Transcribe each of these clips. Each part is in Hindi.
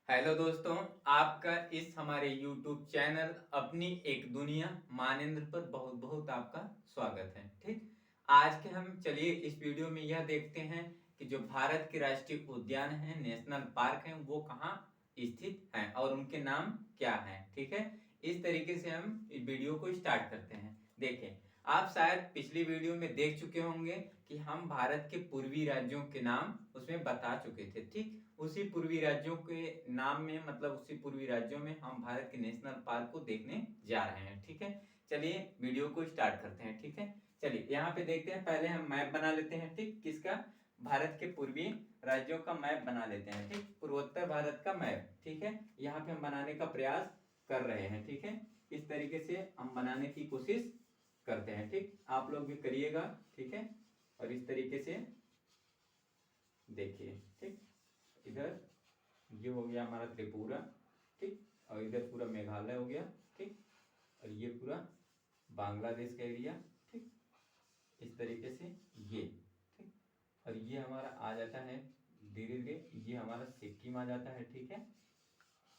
हेलो दोस्तों, आपका इस हमारे YouTube चैनल अपनी एक दुनिया मानेंद्र पर बहुत बहुत आपका स्वागत है। ठीक, आज के हम चलिए इस वीडियो में यह देखते हैं कि जो भारत के राष्ट्रीय उद्यान हैं, नेशनल पार्क हैं, वो कहाँ स्थित हैं और उनके नाम क्या हैं। ठीक है, इस तरीके से हम इस वीडियो को स्टार्ट करते हैं। देखें, आप शायद पिछली वीडियो में देख चुके होंगे कि हम भारत के पूर्वी राज्यों के नाम उसमें बता चुके थे। ठीक, उसी पूर्वी राज्यों के नाम में मतलब उसी पूर्वी राज्यों में हम भारत के नेशनल पार्क को देखने जा रहे हैं। ठीक है, चलिए वीडियो को स्टार्ट करते हैं। ठीक है, चलिए यहाँ पे देखते हैं। पहले हम मैप बना लेते हैं। ठीक, किसका? भारत के पूर्वी राज्यों का मैप बना लेते हैं। ठीक, पूर्वोत्तर भारत का मैप। ठीक है, यहाँ पे हम बनाने का प्रयास कर रहे हैं। ठीक है, इस तरीके से हम बनाने की कोशिश करते हैं। ठीक, आप लोग भी करिएगा। ठीक है, और इस तरीके से देखिए। ठीक, इधर ये हो गया हमारा त्रिपुरा। ठीक, और इधर पूरा मेघालय हो गया। ठीक, और ये पूरा बांग्लादेश का एरिया। ठीक, इस तरीके से ये। ठीक, और ये हमारा आ जाता है धीरे धीरे, ये हमारा सिक्किम आ जाता है। ठीक है,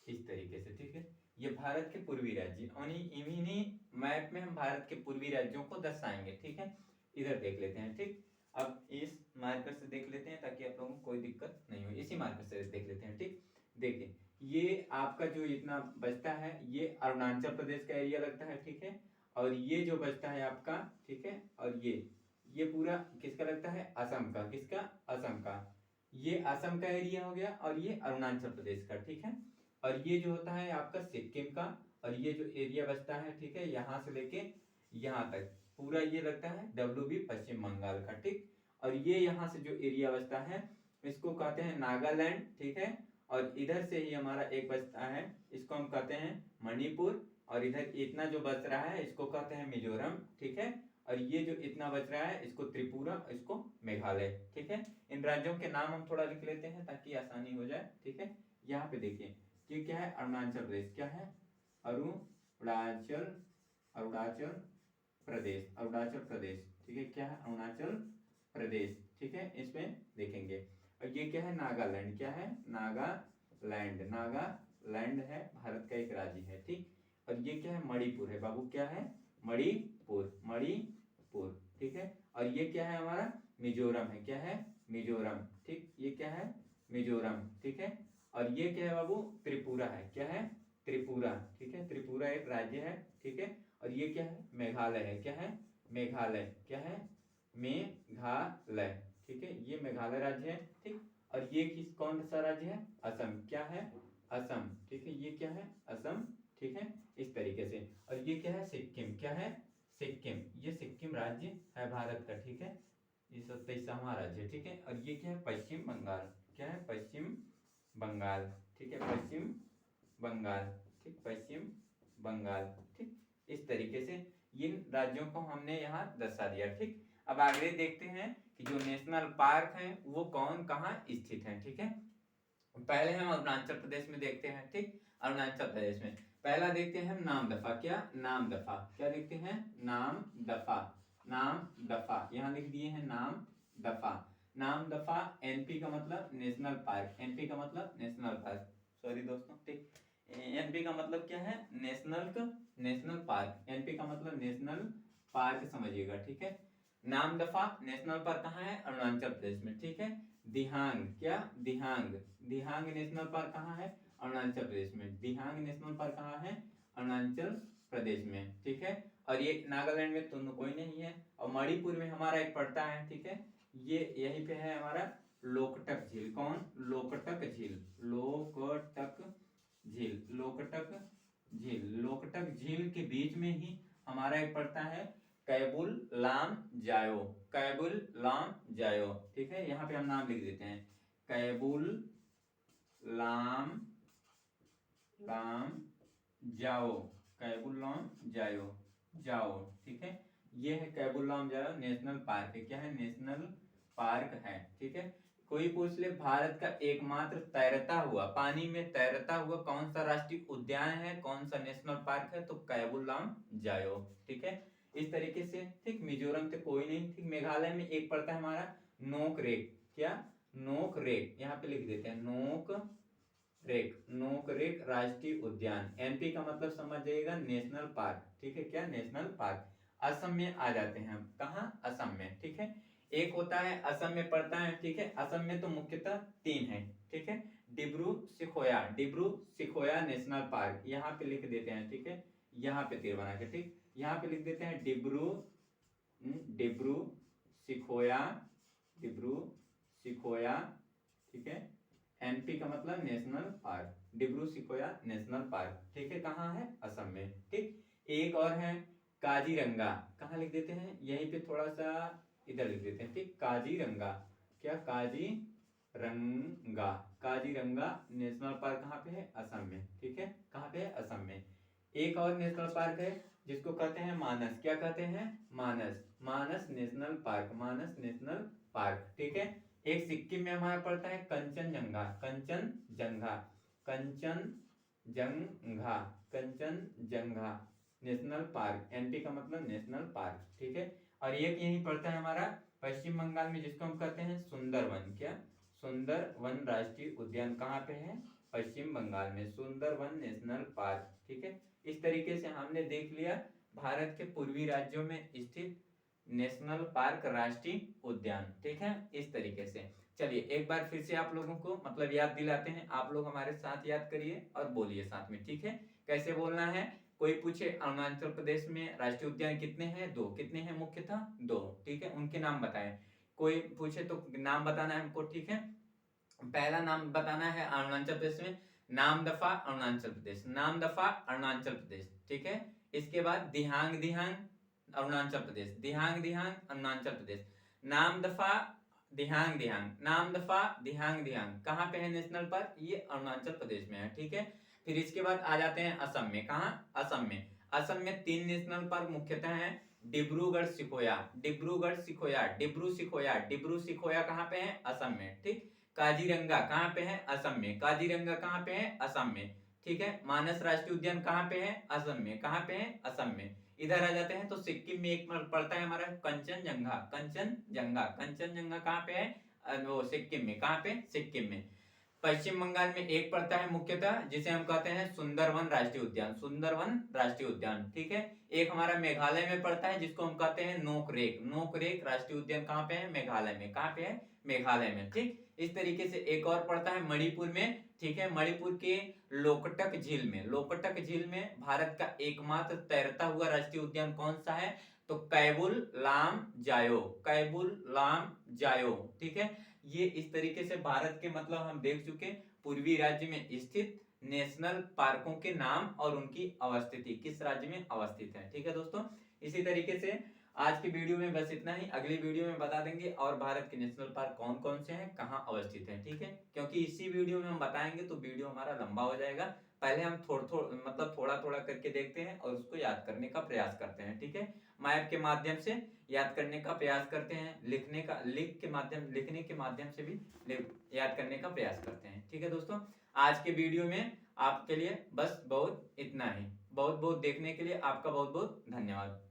इस तरीके से। ठीक है, ये भारत के पूर्वी राज्य, इन्हीं मैप में हम भारत के पूर्वी राज्यों को दर्शाएंगे। ठीक है, इधर देख लेते हैं। ठीक, अब इस मार्कर से देख लेते हैं ताकि आप लोगों को कोई दिक्कत नहीं हो। इसी मार्कर से देख लेते हैं। ठीक, देखिए ये आपका जो इतना बचता है ये अरुणाचल प्रदेश का एरिया लगता है। ठीक है, और ये जो बचता है आपका, ठीक है, और ये पूरा किसका लगता है? असम का। किसका? असम का। ये असम का एरिया हो गया और ये अरुणाचल प्रदेश का। ठीक है, और ये जो होता है आपका सिक्किम का। और ये जो एरिया बचता है, ठीक है, यहां से लेके यहां तक पूरा ये लगता है WB पश्चिम बंगाल का। ठीक, और ये यहाँ से जो एरिया बचता है इसको कहते हैं नागालैंड। ठीक है, और इधर से ही हमारा एक बचता है, इसको हम कहते हैं मणिपुर। और इधर इतना जो बच रहा है इसको कहते हैं मिजोरम। ठीक है, और ये जो इतना बच रहा है इसको त्रिपुरा, इसको मेघालय। ठीक है, इन राज्यों के नाम हम थोड़ा लिख लेते हैं ताकि आसानी हो जाए। ठीक है, यहाँ पे देखिए ये क्या है? अरुणाचल प्रदेश। क्या है? अरुणाचल अरुणाचल प्रदेश। अरुणाचल प्रदेश। ठीक है, क्या है? अरुणाचल प्रदेश। ठीक है, इसमें देखेंगे। और ये क्या है? नागालैंड। क्या है? नागालैंड। नागालैंड है भारत का एक राज्य है। ठीक, और ये क्या है? मणिपुर है बाबू। क्या है? मणिपुर। मणिपुर। ठीक है, और ये क्या है हमारा? मिजोरम है। क्या है? मिजोरम। ठीक, ये क्या है? मिजोरम। ठीक है, और ये क्या है बाबू? त्रिपुरा है। क्या है? त्रिपुरा। ठीक है, त्रिपुरा एक राज्य है। ठीक है, और ये क्या है? मेघालय है। क्या है? मेघालय। क्या है? मेघालय। ठीक है, ये मेघालय राज्य है। ठीक, और ये कौन सा राज्य है? असम। क्या है? असम। ठीक है, ये क्या है? असम। ठीक है, इस तरीके से। और ये क्या है? सिक्किम। क्या है? सिक्किम। ये सिक्किम राज्य है भारत का। ठीक है, ये 27वां राज्य है। ठीक है, और ये क्या है? पश्चिम बंगाल। क्या है? पश्चिम बंगाल। ठीक है, पश्चिम बंगाल। ठीक, पश्चिम बंगाल। ठीक, इस तरीके से इन राज्यों को हमने यहाँ दर्शा दिया। ठीक, अब आगे देखते हैं कि जो नेशनल पार्क हैं वो कौन कहाँ स्थित हैं। ठीक है, पहले हम अरुणाचल प्रदेश में देखते हैं। ठीक, अरुणाचल प्रदेश में पहला देखते हैं हम नामदफा। क्या? नामदफा। क्या देखते हैं? नामदफा। नामदफा यहाँ लिख दिए हैं, नामदफा। नामदफा एनपी का मतलब नेशनल पार्क। एनपी का मतलब नेशनल पार्क। सॉरी दोस्तों। ठीक, एनपी का मतलब क्या है? National park. एनपी का मतलब नेशनल पार्क समझिएगा। ठीक है, नामदफा नेशनल पार्क कहाँ है? अरुणाचल प्रदेश में। ठीक है, दिहांग। क्या? दिहांग। दिहांग नेशनल पार्क कहाँ है? अरुणाचल प्रदेश में। दिहांग नेशनल पार्क कहाँ है? अरुणाचल प्रदेश में। ठीक है, और ये नागालैंड में तो कोई नहीं है। और मणिपुर में हमारा एक पड़ता है। ठीक है, ये यहीं पे है हमारा लोकटक झील। कौन? लोकटक झील। लोकटक झील। लोकटक झील। लोकटक झील के बीच में ही हमारा एक पड़ता है कैबुल लाम जायो। कैबुल लाम जायो। ठीक है, यहाँ पे हम नाम लिख देते हैं, कैबुल लाम लाम जाओ। कैबुल लाम जायो। जाओ। ठीक है, ये है कैबुल लाम जायो नेशनल पार्क है। क्या है? नेशनल पार्क है। ठीक है, कोई पूछ ले भारत का एकमात्र तैरता हुआ, पानी में तैरता हुआ कौन सा राष्ट्रीय उद्यान है, कौन सा नेशनल पार्क है, तो कैबुल लाम जायो। ठीक है, इस तरीके से। ठीक, मिजोरम से कोई नहीं। ठीक, मेघालय में एक पड़ता है हमारा नोक रेक। क्या? नोक रेक। यहाँ पे लिख देते हैं नोक नोक रेक राष्ट्रीय उद्यान। एनपी का मतलब समझ जाइएगा नेशनल पार्क, ठीक है, क्या नेशनल पार्क। असम में आ जाते हैं हम, कहाँ, असम में, ठीक है। एक होता है असम में पड़ता है, ठीक है। असम में तो मुख्यतः 3 है, ठीक है। डिब्रू सिखोया नेशनल पार्क, यहाँ पे लिख देते हैं, ठीक है, यहाँ पे तीर बना के, ठीक, यहाँ पे लिख देते हैं डिब्रू सिखोया, ठीक है। एनपी का मतलब national park, Dibru Saikhowa national park, ठीक है, कहाँ है, असम में, ठीक। एक और है काजीरंगा, कहाँ लिख देते हैं, यहीं पे थोड़ा सा इधर लिख देते हैं, ठीक, काजीरंगा, क्या, काजीरंगा नेशनल पार्क कहाँ पे है, असम में, ठीक है, कहाँ पे है, असम में। एक और नेशनल पार्क है जिसको कहते हैं मानस, क्या कहते हैं, मानस नेशनल पार्क, ठीक है। एक सिक्किम में हमारा पड़ता है कंचनजंगा नेशनल पार्क, एनपी का मतलब नेशनल पार्क, ठीक है। और एक यही पड़ता है हमारा पश्चिम बंगाल में जिसको हम कहते हैं सुंदरवन, क्या, सुंदरवन राष्ट्रीय उद्यान, कहाँ पे है, पश्चिम बंगाल में, सुंदरवन नेशनल पार्क, ठीक है। इस तरीके से हमने देख लिया भारत के पूर्वी राज्यों में स्थित नेशनल पार्क राष्ट्रीय उद्यान, ठीक है, इस तरीके से। चलिए एक बार फिर से आप लोगों को मतलब याद दिलाते हैं, आप लोग हमारे साथ याद करिए और बोलिए साथ में, ठीक है। कैसे बोलना है, कोई पूछे अरुणाचल प्रदेश में राष्ट्रीय उद्यान कितने हैं, 2, कितने हैं, मुख्यतः 2, ठीक है, उनके नाम बताएं। कोई पूछे तो नाम बताना है हमको, ठीक है। पहला नाम बताना है अरुणाचल प्रदेश में, नामदफा अरुणाचल प्रदेश, ठीक है। इसके बाद दिहांग अरुणाचल प्रदेश, नामदफा दिहांग, कहाँ पे है नेशनल पार्क, ये अरुणाचल प्रदेश में है, ठीक है। फिर इसके बाद आ जाते हैं असम में, कहाँ, असम में 3 नेशनल पार्क मुख्यतः हैं, डिब्रूगढ़ सिखोया कहाँ पे है, असम में, ठीक। काजीरंगा कहाँ पे है, असम में, ठीक है। मानस राष्ट्रीय उद्यान कहाँ पे है, असम में, कहाँ पे है, असम में। इधर आ जाते हैं तो सिक्किम में एक पड़ता है हमारा कंचनजंगा कहाँ पे है, वो सिक्किम में, कहाँ पे, सिक्किम में। पश्चिम बंगाल में एक पड़ता है मुख्यतः जिसे हम कहते हैं सुंदरवन राष्ट्रीय उद्यान, ठीक है। एक हमारा मेघालय में पड़ता है जिसको हम कहते हैं नोक रेक राष्ट्रीय उद्यान, कहाँ पे है, मेघालय में, कहाँ पे है, मेघालय में, ठीक। इस तरीके से एक और पड़ता है मणिपुर में, ठीक है, मणिपुर के लोकटक झील में भारत का एकमात्र तैरता हुआ राष्ट्रीय उद्यान कौन सा है, तो कैबुल लाम जायो, ठीक है। ये इस तरीके से भारत के मतलब हम देख चुके पूर्वी राज्य में स्थित नेशनल पार्कों के नाम और उनकी अवस्थिति, किस राज्य में अवस्थित है, ठीक है दोस्तों। इसी तरीके से आज की वीडियो में बस इतना ही, अगली वीडियो में बता देंगे और भारत के नेशनल पार्क कौन कौन से हैं, कहाँ अवस्थित हैं, ठीक है। क्योंकि इसी वीडियो में हम बताएंगे तो वीडियो हमारा लंबा हो जाएगा, पहले हम थोड़ा थोड़ा करके देखते हैं और उसको याद करने का प्रयास करते हैं, ठीक है। मैप के माध्यम से याद करने का प्रयास करते हैं, लिखने के माध्यम से भी याद करने का प्रयास करते हैं, ठीक है दोस्तों। आज के वीडियो में आपके लिए बस बहुत इतना ही, बहुत बहुत देखने के लिए आपका बहुत बहुत धन्यवाद।